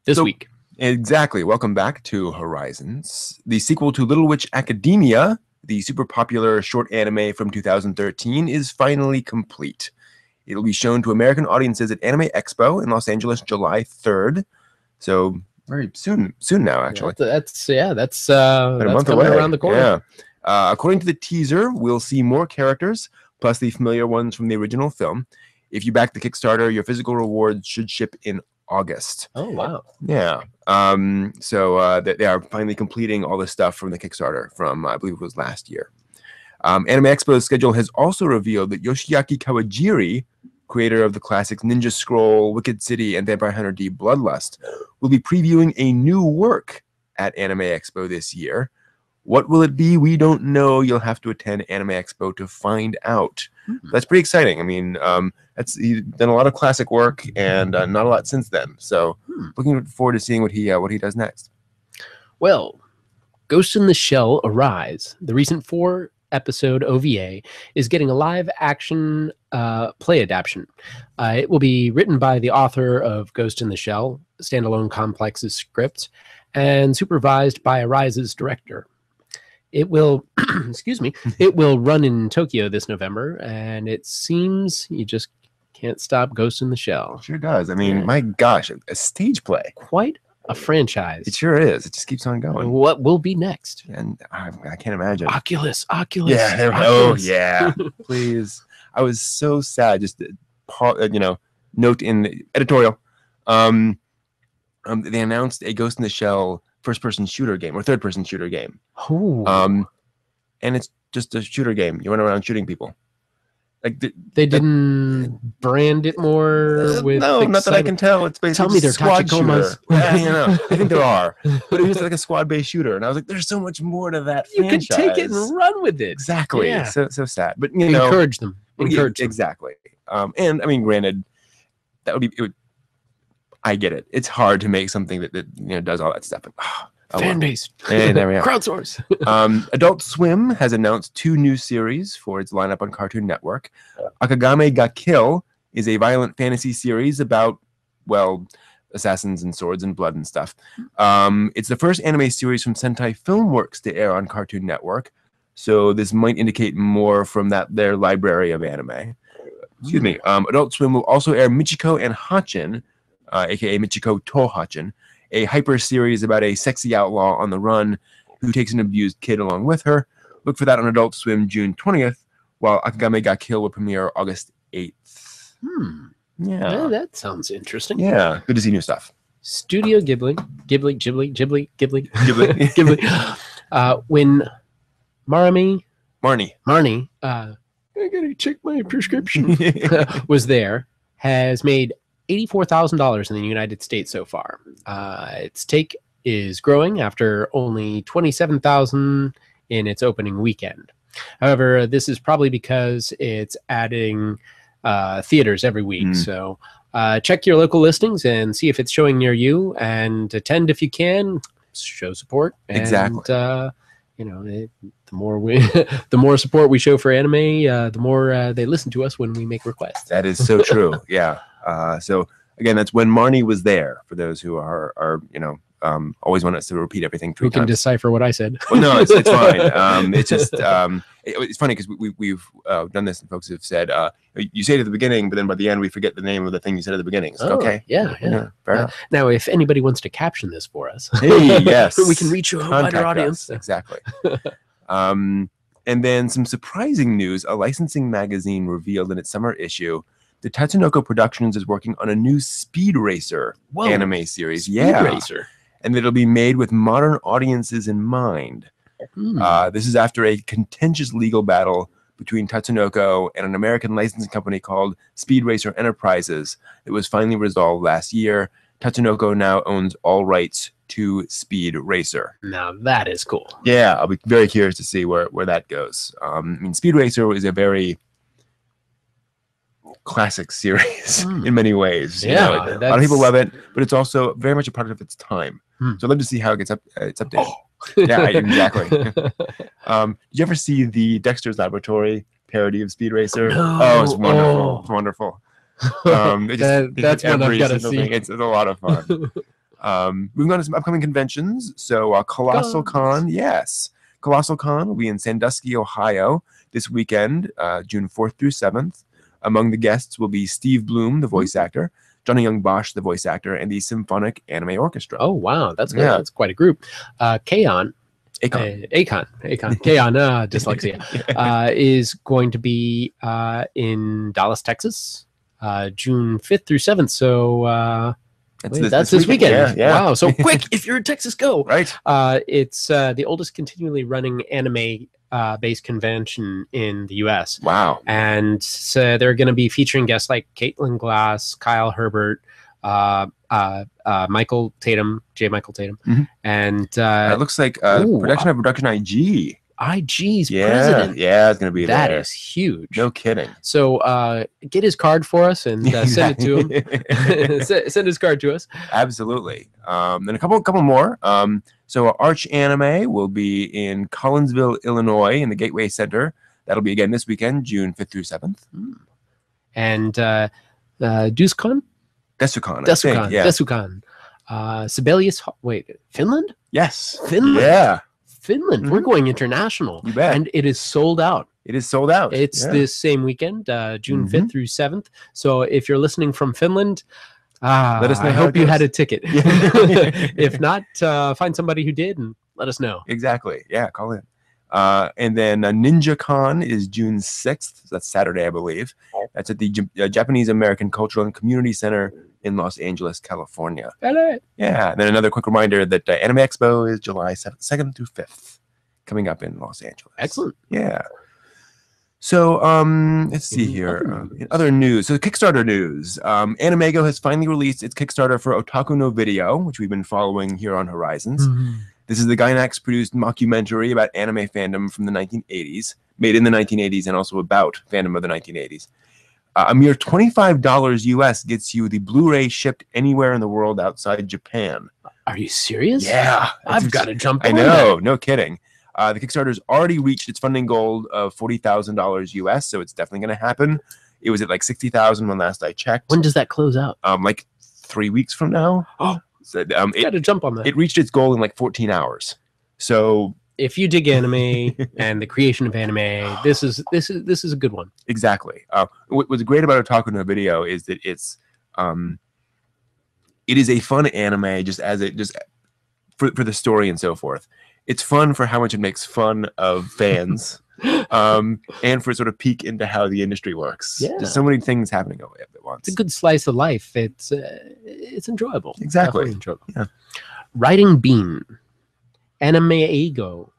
this week. Exactly. Welcome back to Horizons. The sequel to Little Witch Academia, the super popular short anime from 2013, is finally complete. It'll be shown to American audiences at Anime Expo in Los Angeles, July 3rd. So very soon now, actually. That's a month coming away. around the corner. Yeah. According to the teaser, we'll see more characters, plus the familiar ones from the original film. If you back the Kickstarter, your physical rewards should ship in August. Oh, wow. Yeah. So they are finally completing all the stuff from the Kickstarter from, I believe it was last year. Anime Expo's schedule has also revealed that Yoshiaki Kawajiri, creator of the classics Ninja Scroll, Wicked City, and Vampire Hunter D Bloodlust, will be previewing a new work at Anime Expo this year. What will it be? We don't know. You'll have to attend Anime Expo to find out. That's pretty exciting. I mean, he's done a lot of classic work and not a lot since then. So looking forward to seeing what he does next. Well, Ghost in the Shell Arise, the recent 4-episode OVA, is getting a live-action play adaptation. It will be written by the author of Ghost in the Shell, Standalone Complex's script, and supervised by Arise's director. It will, it will run in Tokyo this November, and it seems you just can't stop Ghost in the Shell. Sure does. I mean, my gosh, a stage play. Quite a franchise. It sure is. It just keeps on going. What will be next? And I can't imagine. Oculus. Yeah. Oh, yeah. Please. I was so sad. Just, note in the editorial. They announced a Ghost in the Shell first-person shooter game or third-person shooter game. Oh. And it's just a shooter game. You run around shooting people. Like they didn't brand it more with. No, not that I can tell. It's basically tell me they're squad Tachikomas. Yeah, I think there are, but it was like a squad-based shooter, and I was like, "There's so much more to that." You can take it and run with it. Exactly. Yeah. So sad, but encourage them. Encourage them. Exactly. And I mean, granted, that would be. I get it. It's hard to make something that does all that stuff. Fan base. And there we are. Crowdsource. Adult Swim has announced 2 new series for its lineup on Cartoon Network. Akagame ga Kill is a violent fantasy series about, well, assassins and swords and blood and stuff. It's the first anime series from Sentai Filmworks to air on Cartoon Network, so this might indicate more from their library of anime. Excuse me. Adult Swim will also air Michiko and Hachin, aka Michiko to Hachin, a hyper series about a sexy outlaw on the run who takes an abused kid along with her. Look for that on Adult Swim June 20th, while Akagame ga Kill will premiere August 8th. Yeah. That sounds interesting. Yeah, good to see new stuff. Studio Ghibli. When Marnie, I gotta check my prescription, was there, has made $84,000 in the United States so far. Its take is growing after only $27,000 in its opening weekend. However, this is probably because it's adding theaters every week. So check your local listings and see if it's showing near you, and attend if you can. Show support. Exactly. And, the more support we show for anime, the more they listen to us when we make requests. That is so true. Yeah. So again, that's When Marnie Was There, for those who are always want us to repeat everything 3 times. Who can decipher what I said? Well, no, it's fine. It's just it's funny because we've done this, and folks have said you say it at the beginning, but then by the end we forget the name of the thing you said at the beginning. So, okay, yeah, fair enough. Now, if anybody wants to caption this for us, hey, yes, we can reach a wider audience. Exactly. And then some surprising news: a licensing magazine revealed in its summer issue that Tatsunoko Productions is working on a new Speed Racer anime series. Speed Racer. And it'll be made with modern audiences in mind. This is after a contentious legal battle between Tatsunoko and an American licensing company called Speed Racer Enterprises. It was finally resolved last year. Tatsunoko now owns all rights to Speed Racer. Now that is cool. Yeah, I'll be very curious to see where that goes. I mean, Speed Racer is a very classic series in many ways. Yeah, a lot of people love it, but it's also very much a product of its time. So I'd love to see how it gets it's updated. Yeah, exactly. Did you ever see the Dexter's Laboratory parody of Speed Racer? No. Oh, it's wonderful. It's wonderful. That's one I've got to see. It's a lot of fun. Moving on to some upcoming conventions. So Colossal Con, yes. Colossal Con will be in Sandusky, Ohio this weekend, June 4th through 7th. Among the guests will be Steve Bloom, the voice actor, Johnny Young Bosch, the voice actor, and the Symphonic Anime Orchestra. Oh, wow. That's good. Yeah. That's quite a group. Kaon, dyslexia, is going to be in Dallas, Texas, June 5th through 7th. So that's this weekend. Yeah. Wow. So quick, if you're in Texas, go. Right. It's the oldest continually running anime based convention in the U.S. Wow. And so they're going to be featuring guests like Caitlin Glass, Kyle Herbert, Michael Tatum, J. Michael Tatum, and it looks like production of Production IG. IG's president. Yeah, it's gonna be that there. Is huge. No kidding. So get his card for us and send it to him. Send his card to us. Absolutely. Then a couple more. So Arch Anime will be in Collinsville, Illinois, in the Gateway Center. That'll be again this weekend, June 5th through 7th. And Desukon. Sibelius. Wait, Finland? Yes. Finland. Yeah. Finland. We're going international. You bet. And it is sold out. It is sold out. It's this same weekend, June 5th through 7th. So if you're listening from Finland, let us know. I hope you had a ticket. If not, find somebody who did and let us know. Exactly. Yeah, call in. And then Ninja Con is June 6th. That's Saturday, I believe. That's at the Japanese American Cultural and Community Center in Los Angeles, California. LA. Yeah. And then another quick reminder that Anime Expo is July 2nd through 5th, coming up in Los Angeles. Excellent. Yeah. So let's see here. In other news, so Kickstarter news. Animego has finally released its Kickstarter for Otaku no Video, which we've been following here on Horizons. This is the Gainax-produced mockumentary about anime fandom from the 1980s, made in the 1980s and also about fandom of the 1980s. A mere $25 US gets you the Blu-ray shipped anywhere in the world outside Japan. Are you serious? Yeah. I've got to jump on that. No kidding. The Kickstarter's already reached its funding goal of $40,000 US, so it's definitely going to happen. It was at like $60,000 when last I checked. When does that close out? Like 3 weeks from now. Oh, so, got to jump on that. It reached its goal in like 14 hours. So if you dig anime and the creation of anime, this is a good one. Exactly. What's great about Otaku no Video is that it is a fun anime just for the story and so forth. It's fun for how much it makes fun of fans, and for sort of peek into how the industry works. Yeah. There's so many things happening at once. It's a good slice of life. It's enjoyable. Exactly. Definitely enjoyable. Yeah. Writing Bean, Animego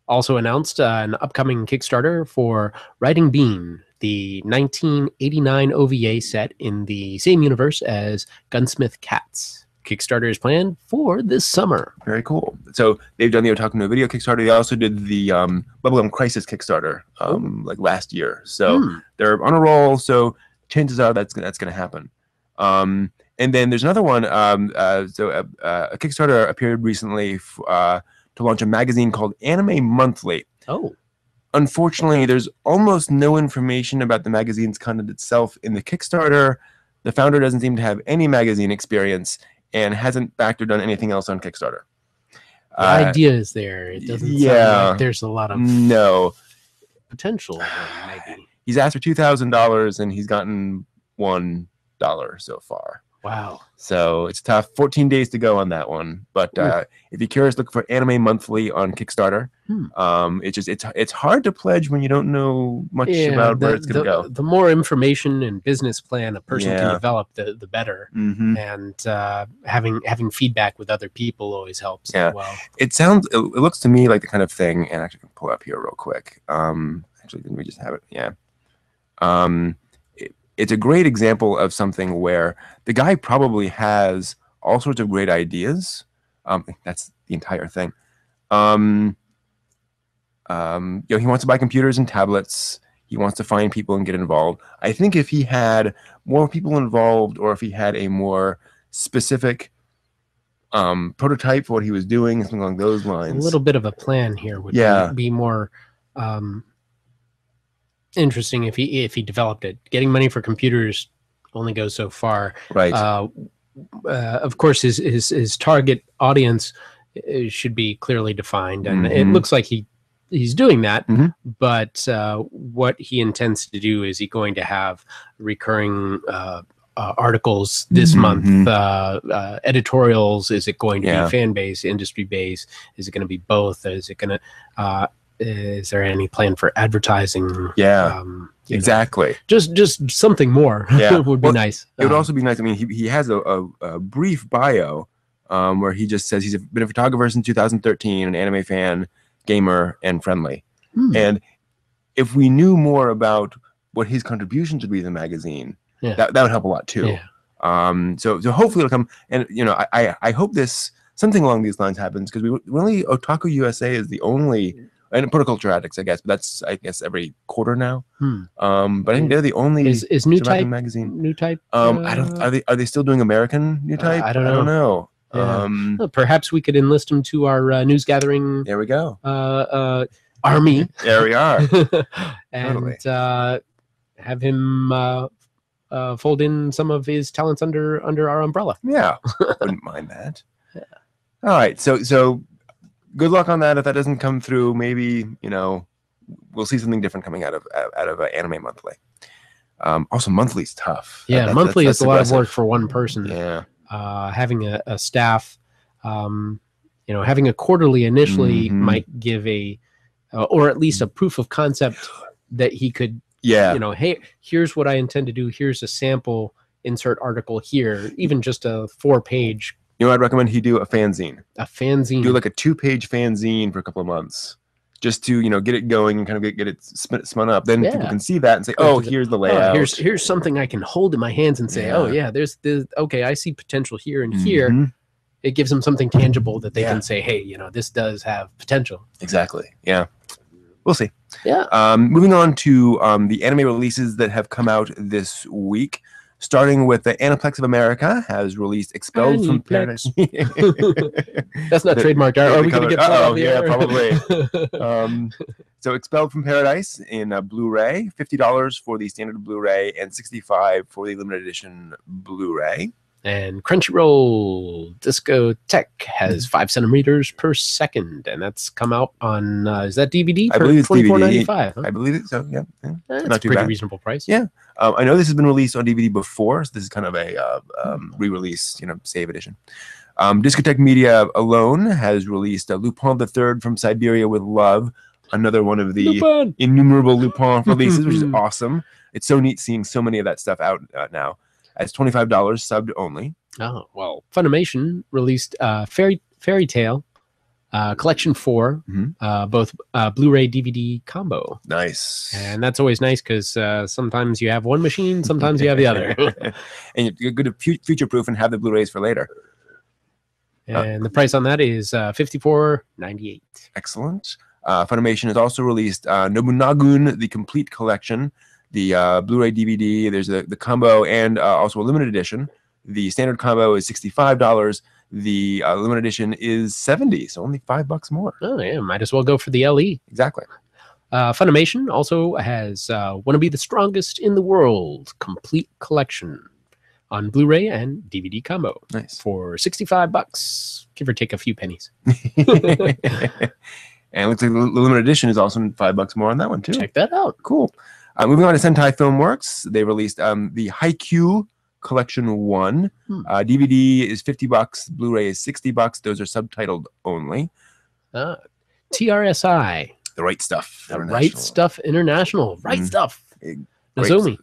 also announced an upcoming Kickstarter for Writing Bean, the 1989 OVA set in the same universe as Gunsmith Cats. Kickstarter is planned for this summer. Very cool. So they've done the Otaku no Video Kickstarter. They also did the Bubblegum Crisis Kickstarter like last year. So they're on a roll. So chances are that's going to happen. And then there's another one. A Kickstarter appeared recently to launch a magazine called Anime Monthly. Oh. Unfortunately, there's almost no information about the magazine's content itself in the Kickstarter. The founder doesn't seem to have any magazine experience and hasn't backed or done anything else on Kickstarter. The idea is there. It doesn't sound like there's a lot of potential. Maybe he's asked for $2,000 and he's gotten $1 so far. Wow. So it's tough. 14 days to go on that one. But if you're curious, look for Anime Monthly on Kickstarter. It's hard to pledge when you don't know much about where it's going to go. The more information and business plan a person can develop, the better. And having feedback with other people always helps as well. It looks to me like the kind of thing, and actually I can pull it up here real quick. Actually, didn't we just have it? Yeah. It's a great example of something where the guy probably has all sorts of great ideas. That's the entire thing. He wants to buy computers and tablets. He wants to find people and get involved. I think if he had more people involved, or if he had a more specific prototype for what he was doing, something along those lines. A little bit of a plan here would be more interesting if he developed it. Getting money for computers only goes so far. Right. of course, his target audience should be clearly defined, and it looks like he's doing that. But what he intends to do is he going to have recurring articles this month, editorials. Is it going to be fan base, industry base? Is it going to be both? Is it going to is there any plan for advertising? Exactly. Just something more would be nice. It would also be nice. I mean, he has a brief bio where he just says he's been a photographer since 2013, an anime fan, gamer, and friendly. And if we knew more about what his contributions would be to the magazine, that would help a lot too. So hopefully it'll come. And I hope something along these lines happens, because Otaku USA is the only, and Protoculture Addicts, I guess, but that's every quarter now. But I think they're the only is New Type magazine. New Type. Are they still doing American New Type? I don't know. Well, perhaps we could enlist him to our news gathering. There we go. Army. There we are. And have him fold in some of his talents under our umbrella. Yeah, wouldn't mind that. All right, so good luck on that. If that doesn't come through, maybe we'll see something different coming out of Anime Monthly. Also, monthly's tough. Monthly is a lot of work for one person. Yeah. Having a staff, having a quarterly initially might give or at least a proof of concept that he could, hey, here's what I intend to do. Here's a sample insert article here, even just a 4-page. I'd recommend he do a fanzine. A fanzine. Do like a 2-page fanzine for a couple of months, just to get it going and kind of get it spun up. Then people can see that and say, "Oh, here's the layout. Here's something I can hold in my hands and say, oh yeah, there's okay, I see potential here and here." It gives them something tangible that they can say, "Hey, this does have potential." Exactly. Yeah. We'll see. Yeah. Moving on to the anime releases that have come out this week. Starting with the Aniplex of America has released Expelled from Paradise. That's not trademarked. Are we going to get probably. So Expelled from Paradise in Blu-ray, $50 for the standard Blu-ray and $65 for the limited edition Blu-ray. And Crunchyroll Discotek has 5 centimeters per second, and that's come out on is that DVD? I believe it's DVD. $24.95. Huh? I believe it. So yeah, that's not too bad. Reasonable price. Yeah, I know this has been released on DVD before, so this is kind of a re-release, save edition. Discotek Media alone has released Lupin III from Siberia with Love, another one of the innumerable Lupin releases, which is awesome. It's so neat seeing so many of that stuff out now. It's $25 subbed only. Oh, well, Funimation released Fairy Tale Collection 4, both Blu-ray DVD combo. Nice. And that's always nice because sometimes you have one machine, sometimes you have the other. And you're good to future-proof and have the Blu-rays for later. And the price on that is $54.98. Excellent. Funimation has also released Nobunagun, the complete collection. The Blu-ray DVD, there's the combo, and also a limited edition. The standard combo is $65. The limited edition is $70, so only $5 more. Oh yeah, might as well go for the LE. Exactly. Funimation also has Wanna Be the Strongest in the World complete collection on Blu-ray and DVD combo. Nice. For $65, give or take a few pennies. And it looks like the limited edition is also $5 more on that one too. Check that out. Cool. Moving on to Sentai Filmworks, they released the Haikyuu Collection 1. DVD is $50, Blu-ray is $60. Those are subtitled only. TRSI. The Right Stuff. The Right Stuff International. Right Stuff. Nozomi.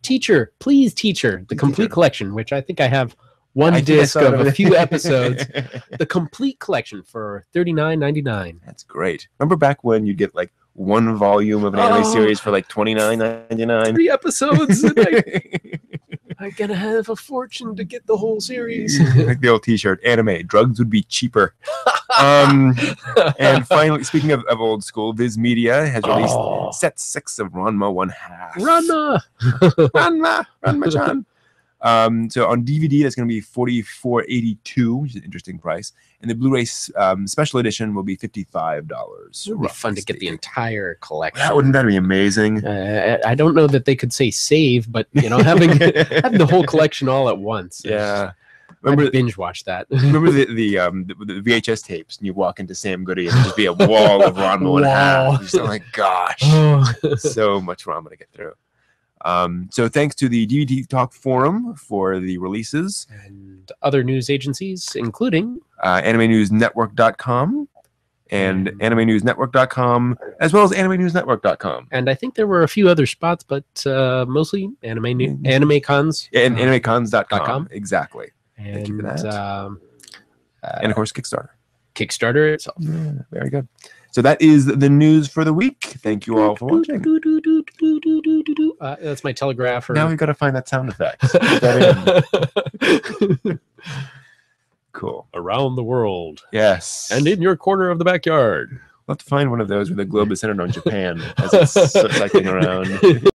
Teacher, Please Teacher, the complete collection, which I think I have one disc of a few episodes. The complete collection for $39.99. That's great. Remember back when you'd get like one volume of an anime series for like $29.99? 3 episodes. I'm gonna have a fortune to get the whole series. Like the old T-shirt, anime, drugs would be cheaper. And finally, speaking of old school, Viz Media has released Set 6 of Ranma 1/2. Ranma-chan. So on DVD, that's going to be $44.82, which is an interesting price, and the Blu-ray special edition will be $55. It would be fun to get the entire collection. Wouldn't that be amazing? I don't know that they could say save, but having the whole collection all at once. Yeah. Remember binge watch that. Remember the VHS tapes, and you walk into Sam Goody and there'd just be a wall of Ranma and half. Just, oh my gosh, so much Ranma to get through. So thanks to the DVD Talk forum for the releases and other news agencies, including AnimeNewsNetwork.com and AnimeNewsNetwork.com, as well as AnimeNewsNetwork.com. And I think there were a few other spots, but mostly AnimeCons. And AnimeCons.com. Exactly. And, thank you for that. And of course, Kickstarter. Kickstarter itself. Yeah, very good. So that is the news for the week. Thank you all for watching. That's my telegraph. Now we've got to find that sound effect. Cool. Around the world. Yes. And in your corner of the backyard. We'll have to find one of those where the globe is centered on Japan as it's cycling around.